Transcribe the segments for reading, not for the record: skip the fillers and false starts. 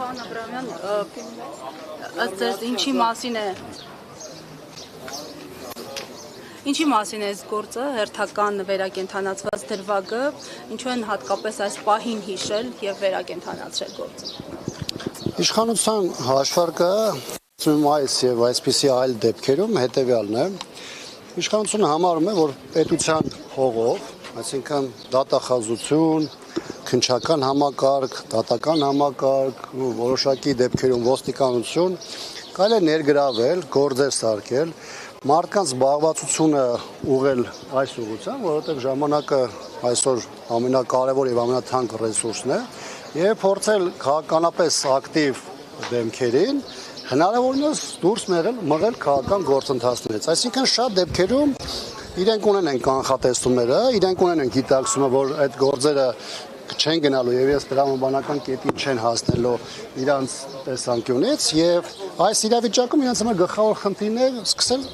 Պարոն Աբրահամյան, ըստ ձեզ ինչի մասին է այս գործը, հերթական վերակենդանացված դրվագը, ինչու են հատկապես այս պահին հիշել եւ վերակենդանացրել գործը։ Իշխանության հաշվարկը այս եւ այսպիսի այլ դեպքերում հետեւյալն է։ Իշխանությունը համարում է, որ պետության հողով, այսինքն դատախազություն, քննչական համակարգ, դատական համակարգ, որոշակի դեպքերում ոստիկանություն կարելի է ներգրավել, գործեր սարքել, մարդկանց զբաղվածությունը ուղղել այս ուղղությամբ, որովհետև ժամանակը այսօր ամենակարևոր եւ ամենաթանկ ռեսուրսն է, եւ փորձել քաղաքականապես ակտիվ դեմքերին հնարավորինս դուրս մղել քաղաքական գործընթացներից։ Այսինքն շատ դեպքերում իրենք ունեն կանխատեսումները, իրենք ունեն գիտակցումը, որ այդ գործերը չեն գնալու եւ ես տրամաբանական կետին չեն հասնելու իրանց տեսանկյունից եւ այս իրավիճակում իրանց համար գլխավոր խնդիրն է սկսել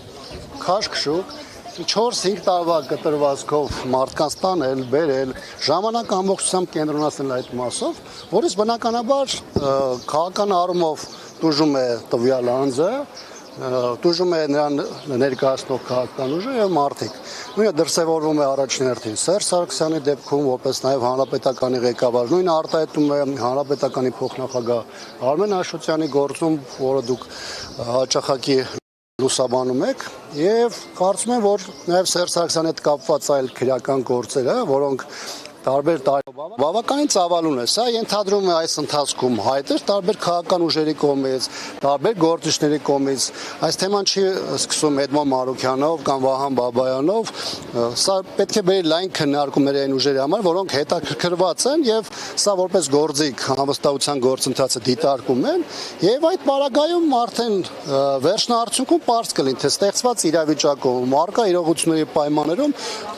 քաշքշուկ 4-5 տարվա կտրվածքով մարդկանց տանել, բերել, ժամանակ ամբողջությամբ կենտրոնացնել այդ մասով, որից բնականաբար քաղաքական առումով տուժում է տվյալ անձը, տուժում է նրան ներկայացնող քաղաքական ուժը եւ մարդիկ։ Նույնը դրսևորվում է առաջին հերթին Սերժ Սարգսյանի դեպքում, որպես նաեւ հանրապետականի ղեկավար, նույնը արտահայտում է հանրապետականի փոխնախագահ Արմեն Աշոտյանի գործում, որը դուք հաճախակի լուսաբանում եք, եւ կարծում եմ, որ նաեւ Սերժ Սարգսյանի հետ կապված այլ քրեական գործերը, որոնք տարբեր բավականին ծավալուն է, սա ենթադրում է այս ընթացքում հայտեր տարբեր քաղաքական ուժերի կողմից, տարբեր գործիչների կողմից, այս թեման չի սկսում Էդմոն Մարուքյանով կամ Վահան Բաբայանով, սա պետք է բերի լայն քննարկումների այն ուժերի համար, որոնք հետաքրքրված են եւ սա որպես գործիք անվստահության գործընթացը դիտարկում են եւ այդ պարագայում արդեն վերջնահարցունքում պարզ կլինի, թե ստեղծված իրավիճակում, առկա իրողությունների պայմաններում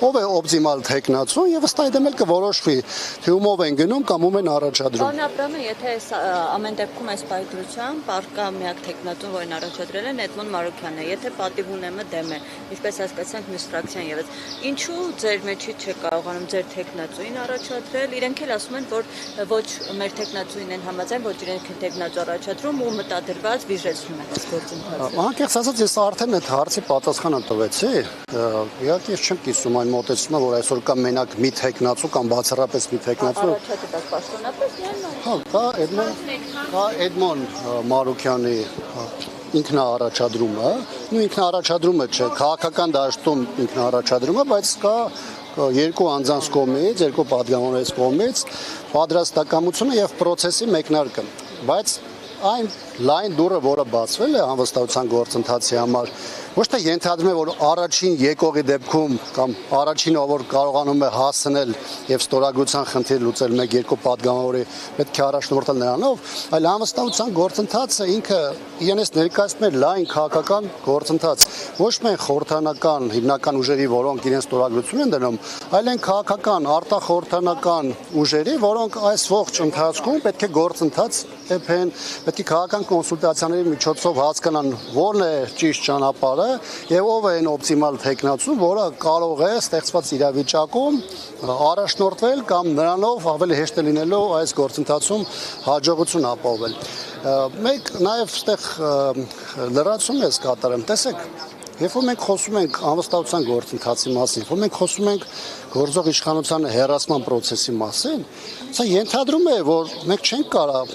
ով է օպտիմալ թեկնածուն եւ ըստ այդմ էլ որոշվի, թե ումով են գնում կամ ում են առաջադրում։ Պարոն Աբրահամյան, եթե ամեն դեպքում այս պայթրությամբ առկա միակ թեկնածուն, որին առաջադրել են Էդմոն Մարուքյանն է, եթե պատիվ ունեմը դեմ է, ինչպես հասկացանք մյուս ֆրակցիան եւս, ինչու ձեր մեջից չէ կարողանում ձեր թեկնածուին առաջադրել, իրենք էլ ասում են, որ ոչ մեր թեկնածուին են համաձայն, ոչ իրենք են թեկնածու առաջադրում ու մտադրված վիժեցնում են այս գործընթացը։ Անկեղծ ասած, ես արդեն այդ հարցի պատասխանը տվեցի, իհարկե ես չեմ կիսում այն մոտեցումը, որ այսօր կա մենակ մի թեկնածու կամ բացառապես մի թեկնածու։ Կա Էդմոն Մարուքյանի ինքնաառաջադրումը, ու ինքնաառաջադրումը չէ, քաղաքական դաշտում ինքնաառաջադրումը, բայց կա երկու անձանց կողմից, երկու պատգամավորներից կողմից պատրաստակամությունը եւ process-ի մեկնարկը, բայց այն լայն դուռը, որը բացվել է անվստահության գործընթացի համար, ոչ թե ենթադրում է, որ առաջին եկողի դեպքում կամ առաջինը, որ կարողանում է հասնել եւ ստորագրության խնդիր լուծել 1-2 պատգամավորի, պետք է առաջնորդել նրանով, այլ անվստահության գործընթացը ինքը իրենից ներկայացնում է լայն քաղաքական գործընթաց, ոչ միայն խորհրդանական հիմնական ուժերի, որոնք իրենց ստորագրություն են դնում, այլ այն քաղաքական, արտախորհրդանական ուժերի, որոնք այս ողջ ընթացքում պետք է գործընթաց եփեն, պետք է քաղաքական կոնսուլտացիաների միջոցով հասկանան, որն է ճիշտ ճանապարհը եւ ով է այն օպտիմալ թեկնածուն, որը կարող է ստեղծված իրավիճակում առաջնորդվել կամ նրանով ավելի հեշտ է լինելու այս գործընթացում հաջողություն ապահովել։ Մեկ նաեւ այստեղ լրացում ես կատարեմ, տեսեք, երբ որ մենք խոսում ենք անվստահության գործընթացի մասին, երբ որ մենք խոսում ենք գործող իշխանության հերացման process-ի մասին, սա ենթադրում է, որ մենք չենք կարող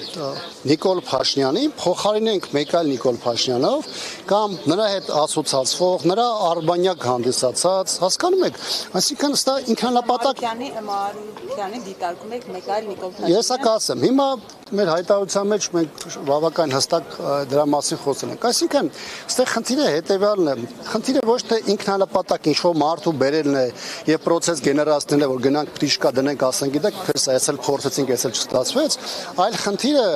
Նիկոլ Փաշինյանին փոխարինենք մեկ այլ Նիկոլ Փաշինյանով կամ նրա հետ ասոցացվող, նրա արբանյակ հանդիսացած, հասկանում եք, այսինքն սա ինքնանպատակ Մարուքյանի դիտարկում եք մեկ այլ Նիկոլ Փաշինյան։ Ես ասեմ, հիմա մեր հայտարարության մեջ մենք բավական հստակ դրա մասին խոսել ենք։ Այսինքն, այստեղ խնդիրը հետեւյալն է, խնդիրը ոչ թե ինքնանպատակ ինչ-որ մարդու բերելն է եւ process գեներացնելը, որ գնանք պրիշկա դնենք, ասենք, գիտեք, քեզ այսել փորձեցինք, այսել չստացվեց, այլ խնդիրը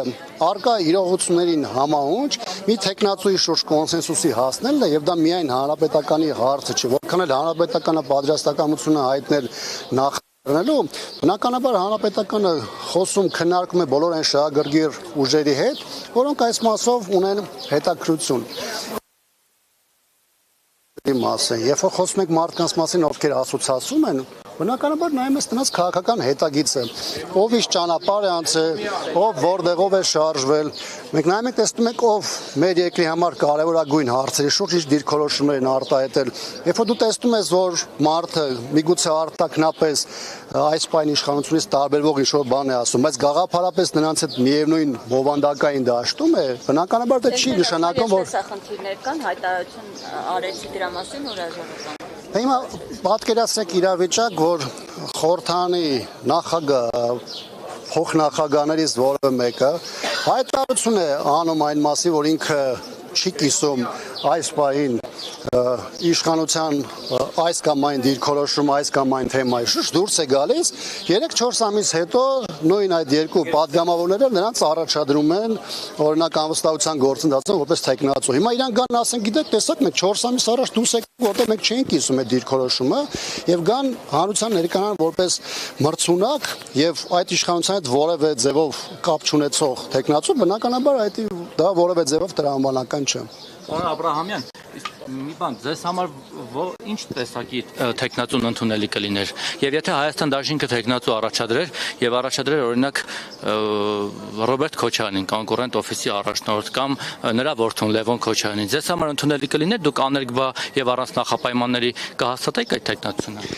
արկա իրողություններին համահունչ մի թեկնածուի շուրջ կոնսենսուսի հասնելն է եւ դա միայն հանրապետականի հարցը չէ, որքան էլ հանրապետականը պատրաստակամությունը հայտնել նախ բնականաբար հանրապետականը խոսում քննարկում է բոլոր այն շահագրգիռ ուժերի հետ, որոնք այս մասով ունեն հետաքրություն։ Երբ որ խոսում ենք մարդկանց մասին, ովքեր ասոցացում են, Բնականաբար նայում ես տնած քաղաքական հետագիծը, ով ինչ ճանապարհ է անցել, ով որտեղով է շարժվել։ Մենք նայում ենք տեսնում ենք ով մեր երկրի համար կարևորագույն հարցերի շուրջ ինչ դիրքորոշումներ են արտահայտել։ Երբ որ դու տեսնում ես, որ մարդը միգուցե արտակնապես այս պայն իշխանությունից տարբերվող ինչ-որ բան է ասում, բայց գաղափարապես նրանց հետ միևնույն բովանդակային դաշտում է, բնականաբար դա չի նշանակում, որ սա խնդիրներ կան, հայտարարություն արեցի դրա մասին հրաժարական։ Հիմա պատկերացրեք իրավիճակ, որ խորհրդանի նախագահ փոխնախագահներից որևէ մեկը հայտարարություն է անում այն մասի, որ ինքը չի կիսում այս պահին իշխանության այս կամ այն դիրքորոշում, այս կամ այն թեմայի շուրջ դուրս է գալիս 3-4 ամիս հետո նույն այդ երկու падգամավորները նրանց առաջադրում են օրինակ անվստահության գործընթացում որպես թեկնածու։ Հիմա իրանք գան ասեն, գիտեք, տեսեք, մենք 4 ամիս առաջ դուրս եկանք, որտեղ մենք չէինք կիսում այդ դիրքորոշումը եւ գան հանրության ներկայանան որպես մրցունակ եւ այդ իշխանության հետ որևէ ձևով կապ չունեցող թեկնածու, բնականաբար այդ դա որևէ ձևով տրամաբանական չէ։ Պարոն Աբրահամյան, մի բան, ձեզ համար ինչ տեսակի թեկնածուն ընդունելի կլիներ։ Եվ եթե Հայաստան Դաշինքը թեկնածու առաջադրեր եւ առաջադրեր օրինակ Ռոբերտ Քոչարյանին, կոնկուրենտ օֆիսի առաջնորդ կամ նրա որդուն Լևոն Քոչարյանին, ձեզ համար ընդունելի կլիներ, դուք աներկբա եւ առանց նախապայմանների կհաստատեիք այդ թեկնածությունը։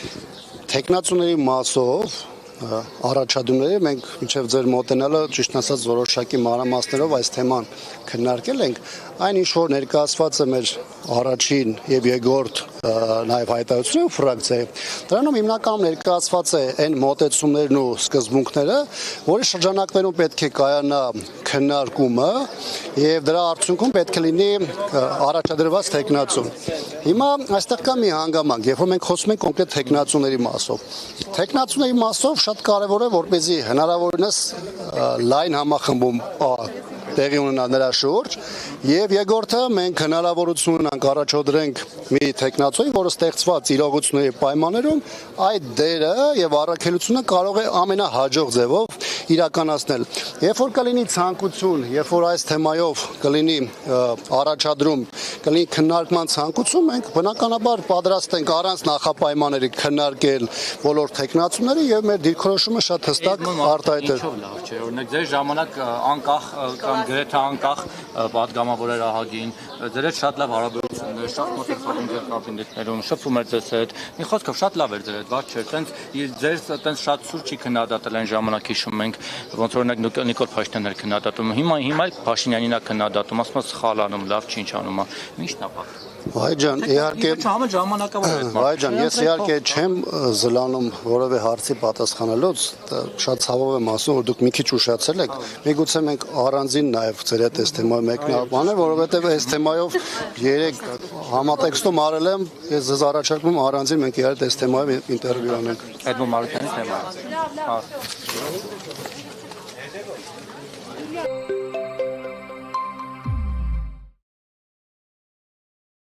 Թեկնածուների մասով առաջադրումները մենք մինչև ձեր մոտենալը ճիշտ ասած որոշակի մանրամասներով այս թեման քննարկել ենք այն ինչ որ ներկայացված է մեր առաջին եւ երկրորդ նաեւ հայտարարությունները ֆրակցիայի դրանում հիմնականում ներկայացված է այն մոտեցումներն ու սկզբունքները որի շրջանակներում պետք է կայանա քննարկումը եւ դրա արդյունքում պետք է լինի առաջադրված թեկնածու հիմա այստեղ կա մի հանգամանք երբ որ մենք խոսում ենք կոնկրետ թեկնածուների մասով շատ կարևոր է որպեսզի հնարավորինս լայն համախմբում տեղի ունենա նրա շուրջ եւ երկրորդը մենք հնարավորություն ունենք առաջադրենք մի թեկնածուի, որը ստեղծված իրողությունների պայմաններում այդ դերը եւ առաքելությունը կարող է ամենահաջող ձևով իրականացնել։ Երբ որ կլինի ցանկություն, երբ որ այս թեմայով կլինի առաջադրում, կլինի քննարկման ցանկություն, մենք բնականաբար պատրաստ ենք առանց նախապայմանների քննարկել բոլոր թեկնածուները եւ մեր դիրքորոշումը շատ հստակ արտահայտել։ Ինչով լավ չէ, օրինակ ձեր ժամանակ անկախ կամ գրեթե անկախ падգամավոր էր ահագին, ձեր հետ շատ լավ հարաբերություններ, շատ մոտ էր խաղում ձեր կաբինետներում, շփվում էր ձեզ հետ։ Մի խոսքով շատ լավ էր ձեր հետ, բաց չէ, ձեր տենց շատ սուր չի քննադատել այն ժամանակ հիշում ենք, ոնց օրինակ Նիկոլ Փաշինյանն էր քննադատում։ Հիմա Փաշինյանին է քննադատում, ասում է սխալ անում, լավ չի ինչ անում, ի՞նչն է պատճառը։ Վայջան, իհարկե, Վայջան, ես իհարկե չեմ զլանում որևէ հարցի պատասխանելուց, շատ ցավով եմ ասում, որ դուք մի քիչ ուշացել եք։ Միգուցե մենք առանձին նաև ձեր հետ այս թեմայով մեկնաբանել, որովհետև այս թեմայով 3 համատեքստում արել եմ, ես ձեզ առաջարկում առանձին մենք իրար այս թեմայով ինտերվյու անենք։ Էդմոն Մարուկյանի թեմա։ Լավ։